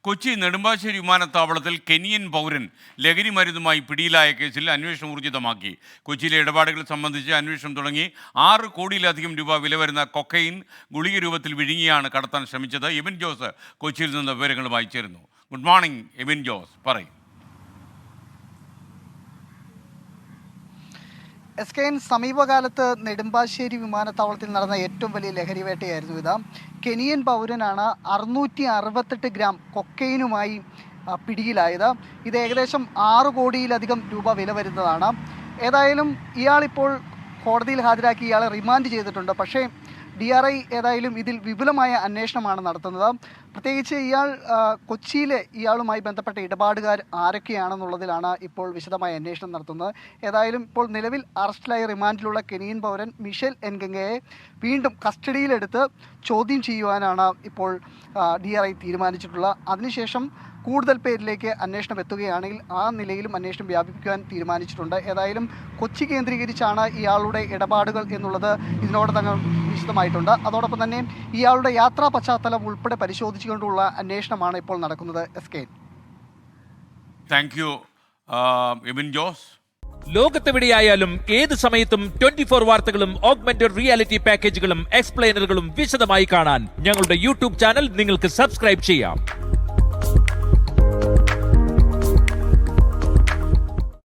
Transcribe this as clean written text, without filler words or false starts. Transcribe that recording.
കൊച്ചി നെടുമ്പാശ്ശേരി വിമാനത്താവളത്തിൽ കെനിയൻ പൗരൻ ലഹരി മരുന്നുമായി പിടിയിലായ കേസിൽ അന്വേഷണം ഊർജിതമാക്കി. കൊച്ചിയിലെ ഇടപാടുകൾ സംബന്ധിച്ച് അന്വേഷണം തുടങ്ങി. 6 കോടിയിലധികം രൂപ വില വരുന്ന കൊക്കൈൻ ഗുളിക രൂപത്തിൽ വിഴുങ്ങിയാണ് കടത്താൻ ശ്രമിച്ചത്. എബിൻ ജോസ് കൊച്ചിയിൽ നിന്ന് വിവരങ്ങളുമായി ചേരുന്നു. ഗുഡ് മോർണിംഗ് എബിൻ ജോസ്, പറയും. എസ്കെൻ, സമീപകാലത്ത് നെടുമ്പാശ്ശേരി വിമാനത്താവളത്തിൽ നടന്ന ഏറ്റവും വലിയ ലഹരി വേട്ടയായിരുന്നു ഇത്. കെനിയൻ പൗരനാണ് 668 ഗ്രാം കൊക്കൈനുമായി പിടിയിലായത്. ഇത് ഏകദേശം 6 കോടിയിലധികം രൂപ വില വരുന്നതാണ്. ഏതായാലും ഇയാളിപ്പോൾ കോടതിയിൽ ഹാജരാക്കി ഇയാളെ റിമാൻഡ് ചെയ്തിട്ടുണ്ട്. പക്ഷേ DRI ഏതായാലും ഇതിൽ വിപുലമായ അന്വേഷണമാണ് നടത്തുന്നത്. പ്രത്യേകിച്ച് കൊച്ചിയിലെ ഇയാളുമായി ബന്ധപ്പെട്ട ഇടപാടുകാർ ആരൊക്കെയാണെന്നുള്ളതിലാണ് ഇപ്പോൾ വിശദമായ അന്വേഷണം നടത്തുന്നത്. ഏതായാലും ഇപ്പോൾ നിലവിൽ അറസ്റ്റിലായി റിമാൻഡിലുള്ള കെനിയൻ പൗരൻ മിഷേൽ എൻഗംഗയെ വീണ്ടും കസ്റ്റഡിയിലെടുത്ത് ചോദ്യം ചെയ്യുവാനാണ് ഇപ്പോൾ DRI തീരുമാനിച്ചിട്ടുള്ളത്. അതിനുശേഷം കൂടുതൽ പേരിലേക്ക് അന്വേഷണം എത്തുകയാണെങ്കിൽ ആ നിലയിലും അന്വേഷണം വ്യാപിപ്പിക്കുവാൻ തീരുമാനിച്ചിട്ടുണ്ട്. ഏതായാലും കൊച്ചി കേന്ദ്രീകരിച്ചാണ് ഇയാളുടെ ഇടപാടുകൾ എന്നുള്ളത് ഇതിനോടകം വിശദമായിട്ടുണ്ട്. അതോടൊപ്പം തന്നെ ഇയാളുടെ യാത്രാ പശ്ചാത്തലം ഉൾപ്പെടെ പരിശോധിച്ചുകൊണ്ടുള്ള അന്വേഷണമാണ് ഇപ്പോൾ നടക്കുന്നത്. എസ്കെൻ, താങ്ക് യു എബിൻ ജോസ്. ലോകത്തെവിടെയായാലും ഏത് സമയത്തും 24 വാർത്തകളും ഓഗ്മെന്റഡ് റിയാലിറ്റി പാക്കേജുകളും എക്സ്പ്ലെയിനറുകളും വിശദമായി കാണാൻ ഞങ്ങളുടെ യൂട്യൂബ് ചാനൽ നിങ്ങൾക്ക് സബ്സ്ക്രൈബ് ചെയ്യാം.